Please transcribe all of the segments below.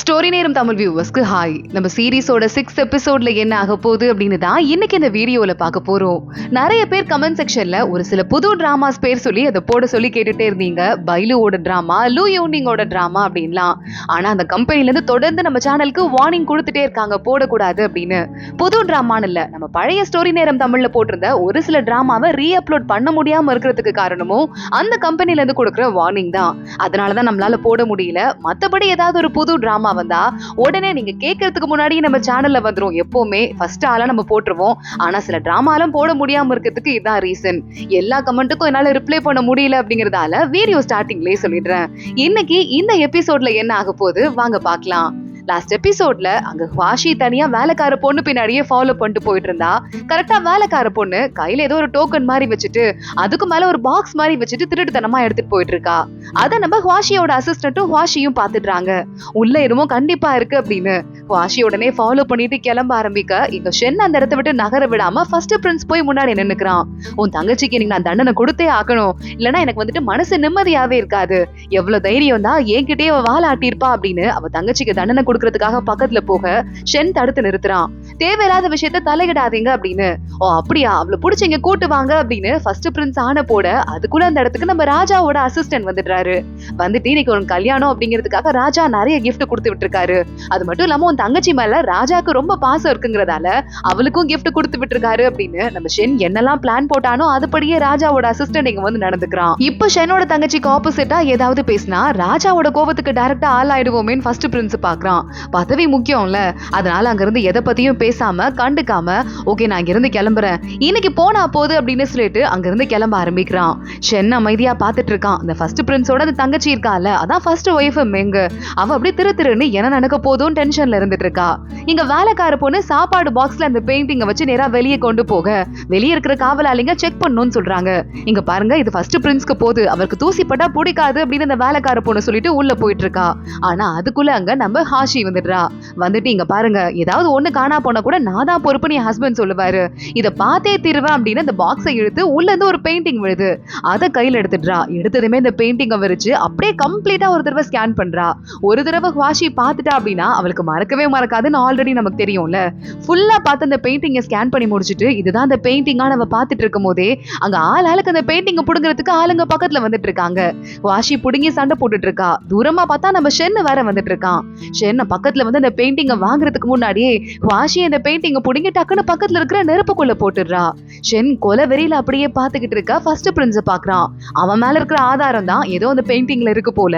Story நேரம் Tamil வியூவர்ஸ்க்கு hi. நம்ம சீரிஸோட 6th எபிசோட்ல என்ன ஆக போகுது அப்படின்னு தான் இன்னைக்கு இந்த வீடியோல பார்க்க போறோம். நிறைய பேர் கமெண்ட் செக்ஷன்ல ஒரு சில புது டிராமாஸ் பேர் சொல்லி அதை போட சொல்லி கேட்டுட்டே இருந்தீங்க. பைலுவோட டிராமா, லூ யூனிங்கோட டிராமா அப்படின்லாம். ஆனா அந்த கம்பெனில இருந்து தொடர்ந்து நம்ம சேனலுக்கு வார்னிங் கொடுத்துட்டே இருக்காங்க போடக்கூடாது அப்படின்னு. புது டிராமான்னு இல்ல, நம்ம பழைய ஸ்டோரி நேரம் தமிழ்ல போட்டிருந்த ஒரு சில டிராமாவை ரீஅப்லோட் பண்ண முடியாம இருக்கிறதுக்கு காரணமும் அந்த கம்பெனில இருந்து கொடுக்குற வார்னிங் தான். அதனாலதான் நம்மளால போட முடியல. மத்தபடி ஏதாவது ஒரு புது டிராமா வந்தா உடனே நீங்க கேட்கறதுக்கு முன்னாடி நம்ம சேனல்ல வந்துரும். எப்பவுமே ஃபர்ஸ்ட் ஆளா நம்ம போட்டுருவோம். ஆனா சில டிராமாலாம் போட முடியாம இருக்கிறதுக்கு இதான் ரீசன். எல்லா கமெண்ட்டுக்கும் என்னால ரிப்ளை பண்ண முடியல அப்படிங்கறதால வீடியோ ஸ்டார்டிங்லயே சொல்லிடுறேன். இன்னைக்கு இந்த எபிசோட்ல என்ன ஆக போகுது வாங்க பார்க்கலாம். லாஸ்ட் எபிசோட்ல அங்க ஹ்வாஷி தனியா வேலைக்கார பொண்ணு பின்னாடியே ஃபாலோ பண்ணிட்டு போயிட்டு இருந்தா. கரெக்டா வேலைக்கார பொண்ணு கையில ஏதோ ஒரு டோக்கன் மாதிரி வச்சுட்டு அதுக்கு மேல ஒரு பாக்ஸ் மாதிரி வச்சுட்டு திருட்டுத்தனமா எடுத்துட்டு போயிட்டு இருக்கா. அத நம்ம ஹ்வாஷியோட அசிஸ்டன்ட்டும் ஹ்வாஷியும் பாத்துடுறாங்க. உள்ள என்னமோ கண்டிப்பா இருக்கு அப்படின்னு ஹ்வாஷி உடனே ஃபாலோ பண்ணிட்டு கிளம்ப ஆரம்பிக்க இங்க ஷென் அந்த இடத்த விட்டு நகர விடாம ஃபர்ஸ்ட் பிரின்ஸ் போய் முன்னாடி நின்னுக்கிறான். உன் தங்கச்சிக்கு நீங்க நான் தண்டனை கொடுத்தே ஆகணும், இல்லன்னா எனக்கு வந்துட்டு மனசு நிம்மதியாவே இருக்காது. எவ்வளவு தைரியம் தான் என்கிட்டயே வாழ ஆட்டிருப்பா அப்படின்னு அவ தங்கச்சிக்கு தண்டனை கொடுக்கறதுக்காக பக்கத்துல போக ஷென் தடுத்து நிறுத்துறான். தேவையில்லாத விஷயத்த தலையிடாதீங்க அப்படின்னு. ஓ அப்படியா, அவளை புடிச்சு இங்க கூட்டு வாங்க அப்படின்னு ஃபர்ஸ்ட் பிரின்ஸ் ஆன போட அதுக்குள்ள அந்த இடத்துக்கு நம்ம ராஜாவோட அசிஸ்டன்ட் வந்துடுறாரு. வந்துட்டு இன்னைக்கு ஒரு கல்யாணம் அப்படிங்கிறதுக்காக ராஜா நிறைய கிஃப்ட் கொடுத்து விட்டுருக்காரு. அது மட்டும் இல்லாம உன் தங்கச்சி மேல ராஜாக்கு ரொம்ப பாசம் இருக்குங்கிறதால அவளுக்கும் கிஃப்ட் கொடுத்து விட்டுருக்காரு அப்படின்னு நம்ம ஷென் என்னெல்லாம் பிளான் போட்டானோ அதுபடியே ராஜாவோட அசிஸ்டன்ட் இங்க வந்து நடந்துக்கிறான். இப்ப ஷெனோட தங்கச்சிக்கு ஆப்போசிட்டா ஏதாவது பேசினா ராஜாவோட கோபத்துக்கு டைரக்டா ஆள் ஆயிடுவோமே ஃபர்ஸ்ட் பிரின்ஸ் பாக்குறான். பதவி முக்கியம்ல, அதனால அங்க இருந்து எதை பத்தியும் பேசாம கண்டுக்காம ஓகே நான் இங்க இருந்து கிளம்புறேன், இன்னைக்கு போனா போகுது அப்படின்னு சொல்லிட்டு அங்க இருந்து கிளம்ப ஆரம்பிக்கிறான். ஷென் அமைதியா பாத்துட்டு இருக்கான். அந்த ஃபர்ஸ்ட் பிரின்ஸோட அந்த தங்கச்சி இருக்கால, அதான் ஃபர்ஸ்ட் ஒய்ஃப் மெங்க. அவ அப்படி திருன்னு என்ன நடக்க போதும் டென்ஷன்ல இருந்துட்டு இருக்கா. இங்க வேலைக்கார பொண்ணு சாப்பாடு பாக்ஸ்ல அந்த பெயிண்டிங்க வச்சு நேரா வெளியே கொண்டு போக வெளியே இருக்கிற காவலாளிங்க செக் பண்ணணும்னு சொல்றாங்க. இங்க பாருங்க இது ஃபர்ஸ்ட் பிரின்ஸ்க்கு போகுது, அவருக்கு தூசி பட்டா பிடிக்காது அப்படின்னு அந்த வேலைக்கார பொண்ணு சொல்லிட்டு உள்ள போயிட்டு இருக்கா. ஆனா அதுக்குள்ள அங்க நம்ம ஹாஷி வந்துடுறா. வந்துட்டு இங்க பாருங்க ஏதாவது ஒண்ணு காணா போனா கூட நான் தான் பொறுப்புன்னு என் ஹஸ்பண்ட் சொல்லுவாரு, இத பார்த்தே தீருவேன் அப்படின்னு அந்த பாக்ஸை இழுத்து உள்ள இருந்து ஒரு பெயிண்டிங் விழுது. அதை கையில எடுத்துடுறா. எடுத்ததுமே இந்த பெயிண்டிங்கை விரிச்சு அப்படியே கம்ப்ளீட்டா ஒரு தடவை ஸ்கேன் பண்றா. ஒரு தடவை ஹ்வாஷி பார்த்துட்டா அப்படின்னா அவளுக்கு மறக்கவே மறக்காதுன்னு ஆல்ரெடி நமக்கு தெரியும்ல. ஃபுல்லா பார்த்து அந்த பெயிண்டிங்கை ஸ்கேன் பண்ணி முடிச்சுட்டு இதுதான் அந்த பெயிண்டிங்கா நம்ம பார்த்துட்டு இருக்கும் போதே அங்க ஆளுக்கு அந்த பெயிண்டிங்கை புடுங்கிறதுக்கு ஆளுங்க பக்கத்துல வந்துட்டு இருக்காங்க. ஹ்வாஷி புடுங்கி சண்டை போட்டுட்டு இருக்கா. தூரமா பார்த்தா நம்ம ஷென் வேற வந்துட்டு இருக்கான். ஷென் பக்கத்துல வந்து அந்த பெயிண்டிங்கை வாங்குறதுக்கு முன்னாடியே ஹ்வாஷி அந்த பெயிண்டிங்கை புடுங்கி டக்குன்னு பக்கத்துல இருக்கிற நெருப்புக்குள்ள போட்டுடுறா. ஷென் கொலை வெறியில அப்படியே பாத்துக்கிட்டு இருக்கா. ஃபர்ஸ்ட் பிரின்ஸ பாக்குறான். அவன் மேல இருக்கிற ஆதாரம் தான் ஏதோ அந்த பெயிண்டிங்ல இருக்கு போல.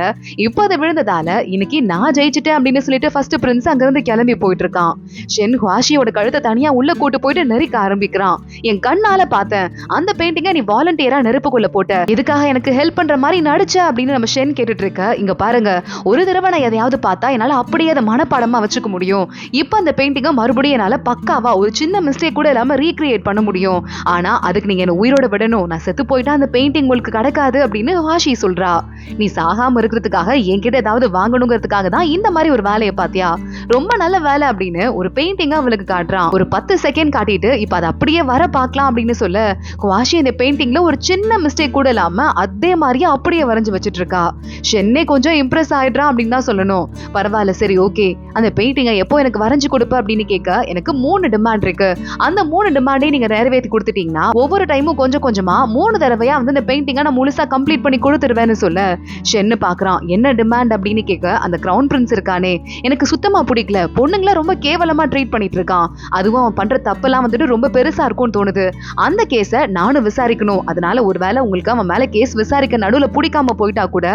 இப்போ அது விழுந்ததால இன்னைக்கு நான் ஜெயிச்சிட்டேன் அப்படின்னு சொல்லிட்டு ஃபர்ஸ்ட் பிரின்ஸ் அங்க இருந்து கிளம்பி போயிட்டு இருக்கான். ஷென் ஹ்வாஷியோட கழுத்தை தனியா உள்ள கூட்டு போயிட்டு நெருக்க ஆரம்பிக்கிறான். என் கண்ணால பார்த்தேன் அந்த பெயிண்டிங்கை நீ வாலண்டியரா நெருப்புக்குள்ள போட்ட, இதுக்காக எனக்கு ஹெல்ப் பண்ற மாதிரி நடிச்ச அப்படின்னு நம்ம ஷென் கேட்டுட்டு இருக்க. இங்க பாருங்க ஒரு தடவை நான் எதையாவது பார்த்தா என்னால அப்படியே அதை மனப்பாடமா வச்சுக்க முடியும். இப்ப அந்த பெயிண்டிங்கை மறுபடியும் என்னால பக்காவா ஒரு சின்ன மிஸ்டேக் கூட இல்லாம ரீக்ரியேட் பண்ண முடியும். ஆனா அதுக்கு நீங்க என்ன உயிரோட விடணும், நான் செத்து போயிட்டா அந்த பெயிண்டிங் உங்களுக்கு கிடைக்காது அப்படின்னு ஹ்வாஷி சொல்றா. நீ சாகாம இருக்கிறதுக்காக என்கிட்ட ஏதாவது வாங்கணுங்கிறதுக்காக தான் இந்த மாதிரி ஒரு வேலையை பாத்தியா, ரொம்ப நல்ல வேலை அப்படின்னு ஒரு பெயிண்டிங்க அவளுக்கு காட்டுறான். ஒரு 10 செகண்ட் காட்டிட்டு இப்ப அதை அப்படியே வர பார்க்கலாம் அப்படின்னு சொல்ல ஹ்வாஷி இந்த பெயிண்டிங்ல ஒரு சின்ன மிஸ்டேக் கூட இல்லாம அதே மாதிரியே அப்படியே வரைஞ்சு வச்சிட்டு இருக்கா. ஷென்னே கொஞ்சம் இம்ப்ரெஸ் ஆயிடுறான் அப்படின்னு தான் சொல்லணும். பரவாயில்ல சரி ஓகே, அந்த பெயிண்டிங்கை எப்போ எனக்கு வரைஞ்சு கொடுப்ப அப்படின்னு கேட்க எனக்கு 3 டிமாண்ட் இருக்கு. அந்த 3 டிமாண்டையும் நீங்க நிறைவேற்றி கொடுத்துட்டீங்கன்னா ஒவ்வொரு டைமும் கொஞ்சம் கொஞ்சமா 3 தடவையா வந்து இந்த பெயிண்டிங்கை நான் முழுசா கம்ப்ளீட் பண்ணி கொடுத்துருவேன்னு சொல்ல ஷென்னு பாக்குறான். என்ன டிமாண்ட் அப்படின்னு கேட்க அந்த கிரவுன் பிரின்ஸ் இருக்கானே எனக்கு சுத்தமா பிடிக்கல, பொண்ணுங்கள ரொம்ப கேவலமா ட்ரீட் பண்ணிட்டு இருக்கான், அதுவும் அவன் பண்ற தப்பெல்லாம் வந்துட்டு ரொம்ப பெருசா இருக்கும்னு தோணுது. அந்த கேஸ நானும் விசாரிக்கணும், அதனால ஒருவேளை உங்களுக்கு அவன் மேல கேஸ் விசாரிக்க நடுவுல பிடிக்காம போயிட்டா கூட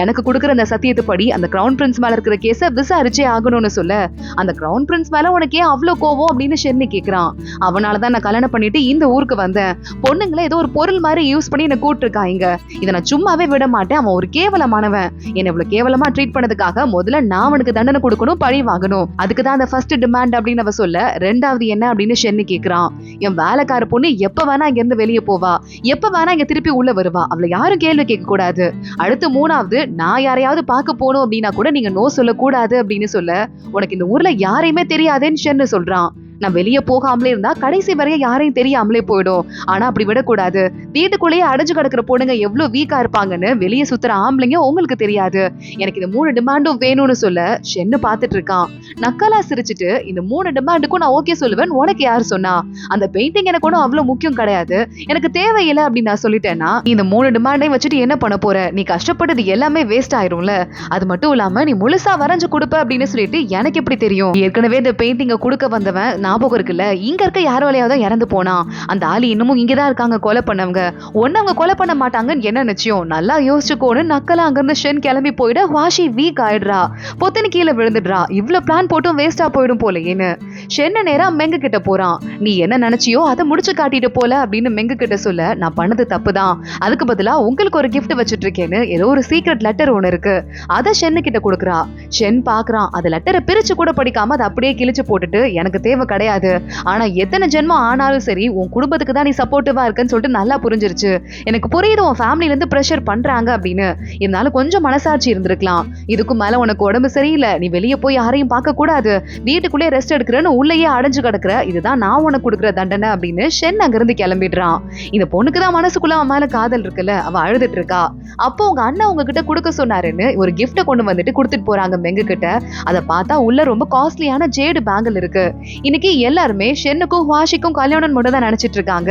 எனக்கு கொடுக்குற அந்த சத்தியத்துப்படி அந்த கிரவுன் பிரின்ஸ் மேல இருக்கிற கேஸ விசாரிச்சே ஆகணும்னு சொல்ல அந்த கிரவுன் பிரின்ஸ் மேல உனக்கு ஏன் அவ்வளவு கோவம் அப்படின்னு ஷென்னு கேக்குறான். அவனாலதான் நான் கல்யாணம் பண்ணிட்டு இந்த ஊருக்கு வந்தேன், பொண்ணுங்களை ஏதோ ஒரு பொருள் மாதிரி யூஸ் பண்ணி என்ன கூட்டிருக்காங்க, இதை நான் சும்மாவே விட மாட்டேன், அவன் ஒரு கேவலமானவன், என்ன இவ்வளவு கேவலமா ட்ரீட் பண்ணதுக்காக முதல்ல நான் அவனுக்கு தண்டனை கொடுக்கணும், பழி வாங்கணும், அதுக்குதான் அந்த ஃபர்ஸ்ட் டிமாண்ட் அப்படின்னு அவ சொல்ல ரெண்டாவது என்ன அப்படின்னு ஷென்னு கேக்குறான். என் வேலைக்கார பொண்ணு எப்ப வேணா இங்க இருந்து வெளியே போவா, எப்ப வேணா இங்க திருப்பி உள்ள வருவா, அவளை யாரும் கேள்வி கேட்க கூடாது. அடுத்து 3வது நான் யாரையாவது பார்க்க போகணும் அப்படின்னா கூட நீங்க நோ சொல்ல கூடாது அப்படின்னு சொல்ல உனக்கு இந்த ஊர்ல யாரையுமே தெரியாதேன்னு ஷென்னு சொல்றான். நான் வெளியே போகாமலே இருந்தா கடைசி வரைய யாரையும் தெரியாமலே போயிடும். ஆனா அப்படி விடக்கூடாது. வீட்டுக்குள்ளேயே அடைஞ்சு கிடக்குற பொண்ணுங்க எவ்வளவு வீக்கா இருப்பாங்கன்னு வெளியே சுத்துற ஆம்பளைங்க உங்களுக்கு தெரியாது. எனக்கு இந்த 3 டிமாண்டும் வேணும்னு சொல்ல ஷென்னு பாத்துட்டு இருக்கான். நக்கலா சிரிச்சுட்டு, இந்த 3 டிமாண்டுக்கும் நான் ஓகே சொல்லுவேன், உனக்கு யார் சொன்னா? அந்த பெயிண்டிங் எனக்கு ஒன்றும் அவ்வளவு முக்கியம் கிடையாது, எனக்கு தேவையில்லை அப்படின்னு நான் சொல்லிட்டேன்னா இந்த 3 டிமாண்டையும் வச்சுட்டு என்ன பண்ண போற? நீ கஷ்டப்பட்டது எல்லாமே வேஸ்ட் ஆயிரும்ல. அது மட்டும் இல்லாம நீ முழுசா வரைஞ்சு கொடுப்ப அப்படின்னு சொல்லிட்டு எனக்கு எப்படி தெரியும்? ஏற்கனவே இந்த பெயிண்டிங்க கொடுக்க வந்தவன் ஞாபகம் இருக்குல்ல, இங்க இருக்க யார் வழியாவது இறந்து போனான். அந்த ஆளி இன்னமும் இங்கதான் இருக்காங்க கொலை பண்ணவங்க. ஒன்னவங்க கொலை பண்ண மாட்டாங்கன்னு என்ன நிச்சயம்? நல்லா யோசிச்சுக்கோன்னு நக்கலா அங்கிருந்து ஷென் கிளம்பி போயிட வாஷி வீக் ஆயிடுறா. பொத்தனு கீழே விழுந்துடுறா. இவ்வளவு பிளான் போட்டும் வேஸ்டா போயிடும் போலயேன்னு ஷென்ன நேரா மெங்க கிட்ட போறான். நீ என்ன நினைச்சியோ அதை முடிச்சு காட்டிட்டு போல அப்படின்னு மெங்க கிட்ட சொல்ல, நான் பண்ணது தப்புதான், அதுக்கு பதிலா உங்களுக்கு ஒரு கிஃப்ட் வச்சுட்டு இருக்கேன்னு ஏதோ ஒரு சீக்ரெட் லெட்டர் ஒண்ணு இருக்கு, அதை ஷென்னு கிட்ட கொடுக்குறா. ஷென் பாக்குறான். அந்த லெட்டரை பிரிச்சு கூட படிக்காம அதை அப்படியே கிழிச்சு போட்டுட்டு, எனக்கு தேவை கிடையாது, ஆனா எத்தனை ஜென்மம் ஆனாலும் சரி உன் குடும்பத்துக்கு தான் நீ சப்போர்ட்டிவா இருக்குன்னு சொல்லிட்டு நல்லா புரிஞ்சிருச்சு. எனக்கு புரியுது உன் ஃபேமிலில இருந்து பிரஷர் பண்றாங்க அப்படின்னு, இருந்தாலும் கொஞ்சம் மனசாட்சி இருந்திருக்கலாம். இதுக்கு மேல உனக்கு உடம்பு சரியில்லை, நீ வெளியே போய் யாரையும் பார்க்க கூடாது, வீட்டுக்குள்ளே ரெஸ்ட் எடுக்கிறேன்னு உள்ளேயே அடைஞ்சு கிடக்குற, இதுதான் நான் உனக்கு கொடுக்குற தண்டனை அப்படின்னு ஷென் அங்கிருந்து கிளம்பிடுறான். இந்த பொண்ணுக்கு தான் மனசுக்குள்ள அவன் மேல காதல் இருக்குல்ல, அவ அழுதுட்டு இருக்கா. அப்போ உங்க அண்ணா உங்ககிட்ட கொடுக்க சொன்னாருன்னு ஒரு கிஃப்ட கொண்டு வந்துட்டு கொடுத்துட்டு போறாங்க மெங்க கிட்ட. அதை பார்த்தா உள்ள ரொம்ப காஸ்ட்லியான ஜேடு பேங்கிள் இருக்கு. இன்னைக்கு எல்லாருமே ஷென்னுக்கும் வாஷிக்கும் கல்யாணம் மட்டும் தான் நினைச்சிட்டு இருக்காங்க.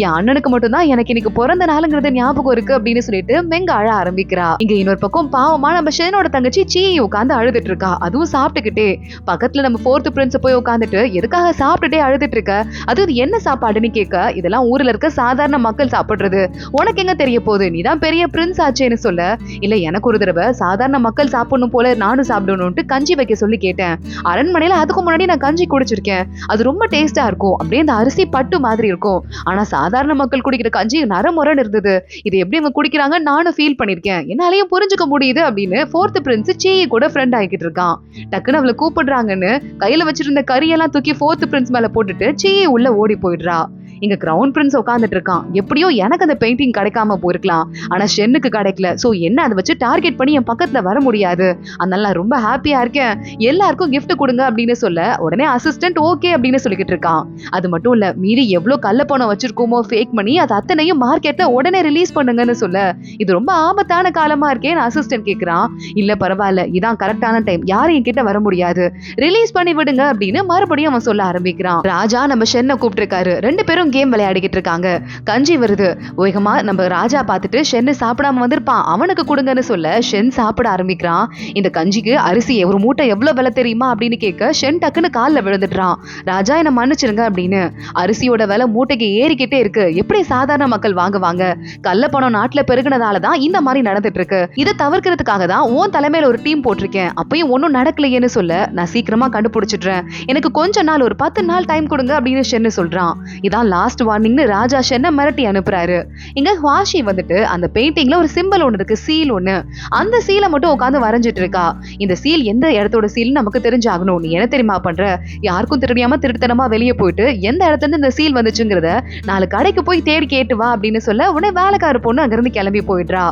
என் அண்ணனுக்கு மட்டும் தான் எனக்கு இன்னைக்கு பிறந்த நாளுங்கிறது ஞாபகம் இருக்கு அப்படின்னு சொல்லிட்டு மெங்க அழ ஆரம்பிக்கிறா. இங்க இன்னொரு பக்கம் பாவமா நம்ம ஷென்னோட தங்கச்சி சீ உட்காந்து அழுதுட்டு இருக்கா. அதுவும் சாப்பிட்டுக்கிட்டே. பக்கத்துல நம்ம 4th பிரின்ஸ் போய் உட்காந்துட்டு எதுக்காக சாப்பிட்டுட்டே அழுதுட்டு இருக்க, அது என்ன சாப்பாடுன்னு கேட்க, இதெல்லாம் ஊர்ல இருக்க சாதாரண மக்கள் சாப்பிடுறது, உனக்கு எங்க தெரிய போகுது, நீதான் பெரிய பிரின்ஸ் ஆச்சேன்னு சொல்ல, இல்ல எனக்கு ஒரு தடவை சாதாரண மக்கள் சாப்பிடணும் போல நானும் சாப்பிடணும்ட்டு கஞ்சி வைக்க சொல்லி கேட்டேன். அரண்மனையில அதுக்கு முன்னாடி நான் கஞ்சி குடிச்சிருக்கேன், அது ரொம்ப டேஸ்டா இருக்கும், அப்படியே இந்த அரிசி பட்டு மாதிரி இருக்கும். ஆனா சாதாரண மக்கள் குடிக்கிற கஞ்சி நரமுரன்னு இருந்தது, இது எப்படி இவங்க குடிக்கிறாங்க நானும் ஃபீல் பண்ணிருக்கேன், என்னாலையும் புரிஞ்சுக்க முடியுது அப்படின்னு 4th பிரின்ஸ் சீ கூட ஃப்ரெண்ட் ஆகிட்டு இருக்கான். டக்குன்னு அவளை கூப்பிடுறாங்கன்னு கையில வச்சிருந்த கரியெல்லாம் தூக்கி 4th பிரின்ஸ் மேல போட்டுட்டு சீ உள்ள ஓடி போயிடுறா. இங்க கிரவுன் பிரின்ஸ் உட்காந்துட்டு இருக்கான். எப்படியோ எனக்கு அந்த பெயிண்டிங் கிடைக்காம போயிருக்கலாம், ஆனா ஷென்னுக்கு கிடைக்கல. சோ என்ன அதை வச்சு டார்கெட் பண்ணி என் பக்கத்துல வர முடியாது, அதனால நான் ரொம்ப ஹாப்பியா இருக்கேன், எல்லாருக்கும் கிஃப்ட் கொடுங்க அப்படின்னு சொல்ல உடனே அசிஸ்டன்ட் ஓகே அப்படின்னு சொல்லிக்கிட்டு இருக்கான். அது மட்டும் இல்ல, மீறி எவ்வளவு கள்ள பணம் வச்சிருக்கோமோ ஃபேக் பண்ணி அது அத்தனையும் மார்க்கெட்ல உடனே ரிலீஸ் பண்ணுங்கன்னு சொல்ல, இது ரொம்ப ஆபத்தான காலமா இருக்கேன்னு அசிஸ்டன்ட் கேக்குறான். இல்ல பரவாயில்ல, இதான் கரெக்டான டைம், யாரும் என்கிட்ட வர முடியாது, ரிலீஸ் பண்ணி விடுங்க அப்படின்னு மறுபடியும் அவன் சொல்ல ஆரம்பிக்கிறான். ராஜா நம்ம ஷென்னை கூப்பிட்டு இருக்காரு. 2 பேரும் கேம் விளையாடிக்கிட்டு இருக்காங்க. கஞ்சி வருது. வேகமா நம்ம ராஜா பார்த்துட்டு ஷென்னு சாப்பிடாம வந்திருப்பான், அவனுக்கு கொடுங்கன்னு சொல்ல ஷென் சாப்பிட ஆரம்பிக்கிறான். இந்த கஞ்சிக்கு அரிசி ஒரு மூட்டை எவ்வளவு விலை தெரியுமா அப்படின்னு கேட்க ஷென் டக்குன்னு கால்ல விழுந்துடுறான். ராஜா என்ன மன்னிச்சிருங்க அப்படின்னு. அரிசியோட விலை மூட்டைக்கு ஏறிக்கிட்டே இருக்கு, எப்படி சாதாரண மக்கள் வாங்குவாங்க? கள்ள பணம் நாட்டுல பெருகினதாலதான் இந்த மாதிரி நடந்துட்டு இருக்கு, இதை தவிர்க்கிறதுக்காக தான் உன் தலைமையில ஒரு டீம் போட்டிருக்கேன், அப்பயும் ஒன்னும் நடக்கலையேன்னு சொல்ல, நான் சீக்கிரமா கண்டுபிடிச்சிடுறேன், எனக்கு கொஞ்ச நாள் ஒரு 10 நாள் டைம் கொடுங்க அப்படின்னு ஷென்னு சொல்றான். இதான் லாஸ்ட் வார்னிங்னு ராஜா ஷென்னை மிரட்டி அனுப்புறாரு. இங்க வாஷி வந்துட்டு அந்த பெயிண்டிங்ல ஒரு சிம்பிள் ஒண்ணு இருக்கு, சீல் ஒண்ணு, அந்த சீலை மட்டும் உட்காந்து வரைஞ்சிட்டு இருக்கா. இந்த சீல் எந்த இடத்தோட சீல் நமக்கு தெரிஞ்சாகணும், நீ என்ன தெரியுமா பண்ற, யாருக்கும் தெரியாம திருட்டுத்தனமா வெளியே போயிட்டு எந்த இடத்துல இருந்து இந்த சீல் வந்துச்சுங்கிறத 4 கடைக்கு போய் தேடி கேட்டு வா அப்படின்னு சொல்ல உடனே வேலைக்கார பொண்ணு அங்கிருந்து கிளம்பி போயிடுறா.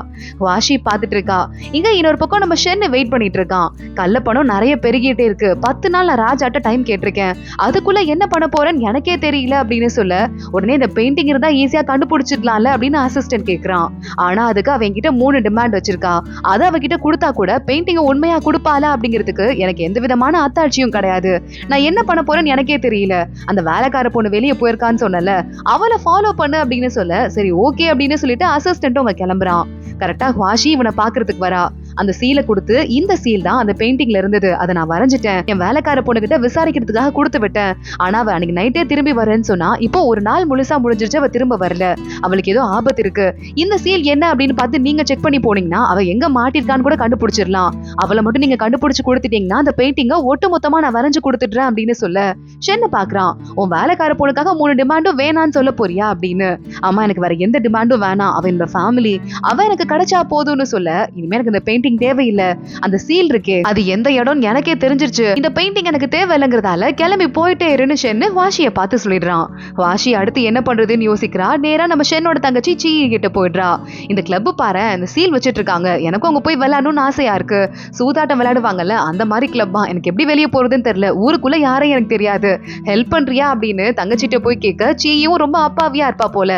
வாஷி பாத்துட்டு இருக்கா. இங்க இன்னொரு பக்கம் நம்ம ஷென்னு வெயிட் பண்ணிட்டு இருக்கான். கள்ள பணம் நிறைய பெருகிட்டே இருக்கு, 10 நாள் நான் ராஜாட்ட டைம் கேட்டிருக்கேன், அதுக்குள்ள என்ன பண்ண போறேன்னு எனக்கே தெரியல அப்படின்னு சொல்ல, உடனே இந்த பெயிண்டிங் இருந்தா ஈஸியா கண்டுபிடிச்சிடலாம்ல அப்படின்னு அசிஸ்டன்ட் கேக்குறான். ஆனா அதுக்கு அவங்கிட்ட 3 டிமாண்ட் வச்சிருக்கா, அதை அவகிட்ட கொடுத்தா கூட பெயிண்டிங் உண்மையா கொடுப்பாளா அப்படிங்கிறதுக்கு எனக்கு எந்த விதமான அத்தாட்சியும் கிடையாது, நான் என்ன பண்ண போறேன்னு எனக்கே தெரியல, அந்த வேலைக்கார பொண்ணு வெளியே போயிருக்கான்னு சொன்னல, அவளை ஃபாலோ பண்ணு அப்படின்னு சொல்ல, சரி ஓகே அப்படின்னு சொல்லிட்டு அசிஸ்டன்ட்டும் அவன் கிளம்புறான். கரெக்டா வாஷி இவனை பாக்குறதுக்கு வரா. அந்த சீலை கொடுத்து, இந்த சீல் தான் அந்த பெயிண்டிங்ல இருந்தது, அதை நான் வரைஞ்சிட்டேன், என் வேலைக்கார பொண்ணுகிட்ட விசாரிக்கிறதுக்காக கொடுத்து விட்டேன், ஆனா அவ அன்னைக்கு நைட்டே திரும்பி வரேன்னு சொன்னா, இப்போ ஒரு நாள் முழுசா முடிஞ்சிருச்சு, அவ திரும்ப வரல, அவளுக்கு ஏதோ ஆபத்து இருக்கு, இந்த சீல் என்ன அப்படின்னு பார்த்து நீங்க செக் பண்ணி போனீங்கன்னா அவ எங்க மாட்டிருக்கான்னு கூட கண்டுபிடிச்சிடலாம், அவளை மட்டும் நீங்க கண்டுபிடிச்சு கொடுத்துட்டீங்கன்னா அந்த பெயிண்டிங்க ஒட்டு மொத்தமா நான் வரைஞ்சு கொடுத்துடுறேன் அப்படின்னு சொல்ல, ஷென்னு பாக்குறான். உன் வேலைக்கார பொண்ணுக்காக 3 டிமாண்டும் வேணான்னு சொல்ல போறியா அப்படின்னு. ஆமா, எனக்கு வேற எந்த டிமாண்டும் வேணாம், அவ என்னோட ஃபேமிலி, அவ எனக்கு கிடைச்சா போதும்னு சொல்ல, இனிமே எனக்கு இந்த பெயிண்டிங் பெயிண்டிங் தேவையில்லை, அந்த சீல் இருக்கே அது எந்த இடம் எனக்கே தெரிஞ்சிருச்சு, இந்த பெயிண்டிங் எனக்கு தேவையில்லைங்கிறதால கிளம்பி போயிட்டே இருன்னு ஷென்னு வாஷியை பார்த்து சொல்லிடுறான். வாஷி அடுத்து என்ன பண்றதுன்னு யோசிக்கிறா. நேரா நம்ம ஷென்னோட தங்கச்சி சீ கிட்ட போயிடுறா. இந்த கிளப் பாரு, இந்த சீல் வச்சிட்டு இருக்காங்க, எனக்கும் அங்க போய் விளையாடணும்னு ஆசையா இருக்கு. சூதாட்டம் விளையாடுவாங்கல்ல அந்த மாதிரி கிளப்பா, எனக்கு எப்படி வெளியே போறதுன்னு தெரியல, ஊருக்குள்ள யாரையும் எனக்கு தெரியாது, ஹெல்ப் பண்றியா அப்படின்னு தங்கச்சிட்ட போய் கேட்க சீயும் ரொம்ப அப்பாவியா இருப்பா போல.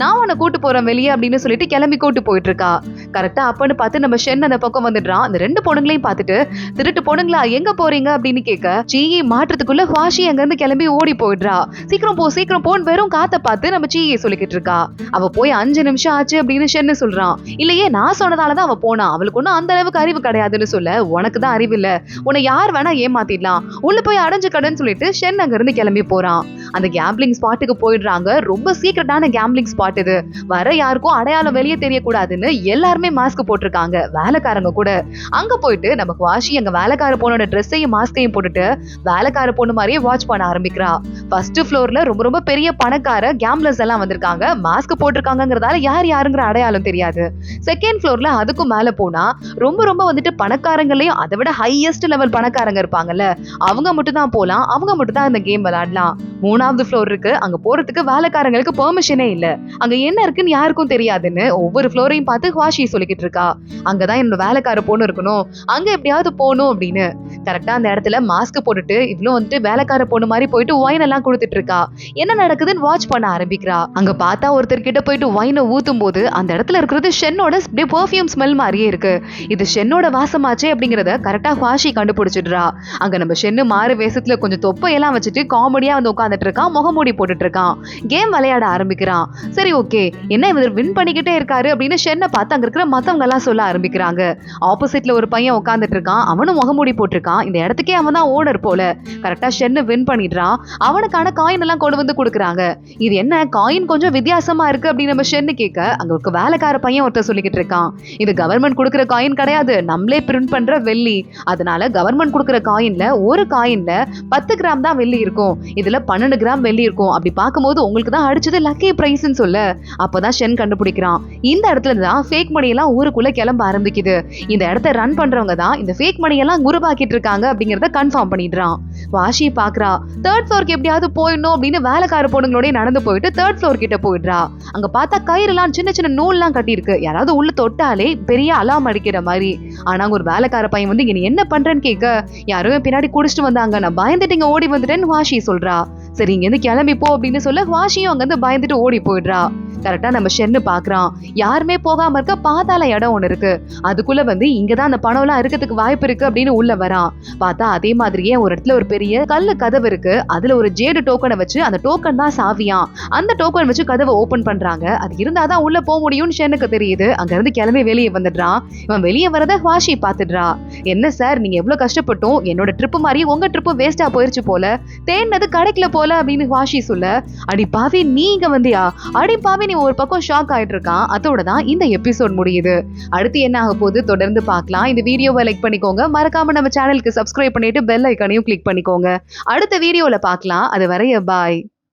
நான் உன்னை கூட்டு போறேன் வெளியே அப்படின்னு சொல்லிட்டு கிளம்பி கூட்டு போயிட்டு இருக்கா. கரெக்டா அப்பன்னு பார்த்து நம்ம ஷென் அந்த பக்கம் வந்துடுறான். அந்த ரெண்டு பொண்ணுங்களையும் பார்த்துட்டு திருட்டு பொண்ணுங்களா எங்க போறீங்க அப்படின்னு கேட்க சீயை மாற்றத்துக்குள்ள வாஷி அங்க இருந்து கிளம்பி ஓடி போயிடுறா. சீக்கிரம் போன்னு வெறும் காத்த பார்த்து நம்ம சீயை சொல்லிக்கிட்டு இருக்கா. அவ போய் 5 நிமிஷம் ஆச்சு அப்படின்னு ஷென்னு சொல்றான். இல்லையே நான் சொன்னதாலதான் அவ போனா, அவளுக்கு ஒன்னும் அந்த அளவுக்கு அறிவு கிடையாதுன்னு சொல்ல, உனக்கு தான் அறிவு இல்ல, உன்னை யார் வேணா ஏமாத்திடலாம், உள்ள போய் அடைஞ்சு கடன்னு சொல்லிட்டு ஷென் அங்க இருந்து கிளம்பி போறான். அந்த கேம்பிளிங் ஸ்பாட்டுக்கு போயிடுறாங்க. ரொம்ப சீக்கிரட்டான கேம்பிளிங் ஸ்பாட் இது. வர யாருக்கும் அடையாளம் வெளியே தெரியக்கூடாதுன்னு எல்லாருமே மாஸ்க் போட்டிருக்காங்க, வேலைக்காரங்க கூட. அங்க போயிட்டு நமக்கு வாஷி அங்க வேலைக்கார பொண்ணோட ட்ரெஸ்ஸையும் மாஸ்கையும் போட்டுட்டு வேலைக்கார பொண்ணு மாதிரியே வாட்ச் பண்ண ஆரம்பிக்கிறா. ஃபர்ஸ்ட் ஃப்ளோர்ல ரொம்ப ரொம்ப பெரிய பணக்கார கேம்ப்ளர்ஸ் எல்லாம் வந்திருக்காங்க. மாஸ்க் போட்டிருக்காங்கிறதால யாருங்கிற அடையாளம் தெரியாது. செகண்ட் ஃப்ளோர்ல அதுக்கும் மேல போனா ரொம்ப ரொம்ப வந்துட்டு பணக்காரங்களையும் அதை விட ஹையஸ்ட் லெவல் பணக்காரங்க இருப்பாங்கல்ல, அவங்க மட்டும் தான் போலாம், அவங்க மட்டும் தான் இந்த கேம் விளையாடலாம். 3வது ஃப்ளோர் இருக்கு, அங்க போறதுக்கு வேலைக்காரங்களுக்கு பெர்மிஷனே இல்ல, அங்க என்ன இருக்குன்னு யாருக்கும் தெரியாதுன்னு ஒவ்வொரு ஃப்ளோரையும் பார்த்து வாஷி சொல்லிக்கிட்டு இருக்கா. அங்கதான் என்னோட வேலைக்கார பொண்ணு இருக்கணும், அங்க எப்படியாவது போகணும் அப்படின்னு. கரெக்டா அந்த இடத்துல மாஸ்க் போட்டுட்டு இவ்வளவு வந்துட்டு வேலைக்கார பொண்ணு மாதிரி போயிட்டு ஒயின் எல்லாம் கொடுத்துட்டு இருக்கா. என்ன நடக்குதுன்னு வாட்ச் பண்ண ஆரம்பிக்கிறா. அங்க பார்த்தா ஒருத்தர் கிட்ட போயிட்டு ஒயினை ஊத்தும் போது அந்த இடத்துல இருக்கிறது ஷென்னோட பெர்ஃபியூம் ஸ்மெல் மாதிரியே இருக்கு. இது ஷென்னோட வாசமாச்சே அப்படிங்கறத கரெக்டா வாஷி கண்டுபிடிச்சிடுறா. அங்க நம்ம ஷென்னு மாறு வேஷத்துல கொஞ்சம் தொப்பையெல்லாம் வச்சுட்டு காமெடியா வந்து உட்காந்துட்டு இருக்கான், முகமூடி போட்டுட்டு இருக்கான், கேம் விளையாட ஆரம்பிக்கிறான். சரி ஓகே, என்ன இவர் வின் பண்ணிக்கிட்டே இருக்காரு அப்படின்னு ஷென்னை பார்த்து அங்க இருக்கிற மத்தவங்க எல்லாம் சொல்ல ஆரம்பிக்கிறாங்க. ஆப்போசிட்ல ஒரு பையன் உட்காந்துட்டு இருக்கான், அவனும் முகமூடி போட்டிருக்கான், இந்த இடத்துக்கே அவன் தான் ஓனர் போல. கரெக்டா ஷென்னு வின் பண்ணிடுறான். அவனுக்கான காயின் எல்லாம் கொண்டு வந்து கொடுக்குறாங்க. இது என்ன காயின் கொஞ்சம் வித்தியாசமா இருக்கு அப்படின்னு நம்ம ஷென்னு கேட்க அங்க ஒரு வேலைக்கார பையன் ஒருத்தர் சொல்லிக்கிட்டு இருக்கான், இது கவர்மெண்ட் கொடுக்குற காயின் கிடையாது, நம்மளே பிரிண்ட் பண்ற வெள்ளி, அதனால கவர்மெண்ட் கொடுக்குற காயின்ல ஒரு காயின்ல 10 கிராம் தான் வெள்ளி இருக்கும், இதுல 12 கிராம் வெள்ளி இருக்கும், அப்படி பார்க்கும்போது உங்களுக்கு தான் அடிச்சது லக்கி பிரைஸ்ன்னு சொல்ல அப்பதான் ஷென் கண்டுபிடிக்கிறான். இந்த இடத்துல தான் ஃபேக் மணி எல்லாம் ஊருக்குள்ள கிளம்ப ஆரம்பிக்குது. இந்த இடத்த ரன் பண்றவங்க தான் இந்த ஃபேக் மணி எல்லாம் உருவாக்கிட்டு இருக்காங்க அப்படிங்கறத கன்ஃபார்ம் பண்ணிடுறான். வாஷி பாக்குறா, 3rd ஃப்ளோருக்கு எப்படியாவது போயிடணும் அப்படின்னு வேலைக்கார பொண்ணுங்களோட நடந்து போயிட்டு 3rd ஃப்ளோர் கிட்ட போயிடுறா. அங்க பார்த்தா கயிறுலாம் சின்ன சின்ன நூல்லாம் கட்டி இருக்கு, யாராவது உள்ள தொட்டாலே பெரிய அலாம் அடிக்கிற மாதிரி. ஆனா ஒரு வேலைக்கார பையன் வந்து இங்க என்ன பண்றேன்னு கேட்க யாரும் பின்னாடி குடிச்சிட்டு வந்தாங்க, நான் பயந்துட்டு இங்க ஓடி வந்துட்டேன்னு வாஷி சொல்றா. சரி இங்க இருந்து கிளம்பி போ அப்படின்னு சொல்ல வாஷியும் அங்க இருந்து பயந்துட்டு ஓடி போயிடுறா. கரெக்டா நம்ம ஷென்னு பாக்குறான், யாருமே போகாம இருக்க பாதாள இடம் ஒண்ணு இருக்கு, அதுக்குள்ள வந்து இங்கதான் அந்த பணம் எல்லாம் இருக்கிறதுக்கு வாய்ப்பு இருக்கு அப்படின்னு உள்ள வரான். பார்த்தா அதே மாதிரியே ஒரு இடத்துல ஒரு பெரிய கல்லு கதவு இருக்கு, அதுல ஒரு ஜேடு டோக்கனை வச்சு அந்த டோக்கன் தான் சாவியாம், அந்த டோக்கன் வச்சு கதவை ஓபன் பண்றாங்க, அது இருந்தாதான் உள்ள போக முடியும்னு ஷென்னுக்கு தெரியுது. அங்க இருந்து கிளம்பி வெளியே வந்துடுறான். இவன் வெளியே வரத வாஷி பாத்துடுறா. என்ன சார் நீங்க எவ்வளவு கஷ்டப்பட்டோம், என்னோட ட்ரிப்பு மாதிரி உங்க ட்ரிப்பு வேஸ்டா போயிருச்சு போல, தேடினது கிடைக்கல போல அப்படின்னு வாஷி சொல்ல, அடி பாவி நீங்க வந்தியா, அடி பாவி நீ ஒரு பக்கம் ஷாக் ஆயிட்டு இருக்கான். அதோட தான் இந்த எபிசோட் முடியுது. அடுத்து என்ன ஆக போகுது தொடர்ந்து பார்க்கலாம். இந்த வீடியோவை லைக் பண்ணிக்கோங்க, மறக்காம நம்ம சேனலுக்கு சப்ஸ்கிரைப் பண்ணிட்டு பெல் ஐக்கானையும் கிளிக் பண்ணிக்கோங்க. அடுத்த வீடியோல பார்க்கலாம். அது வரைய பாய்.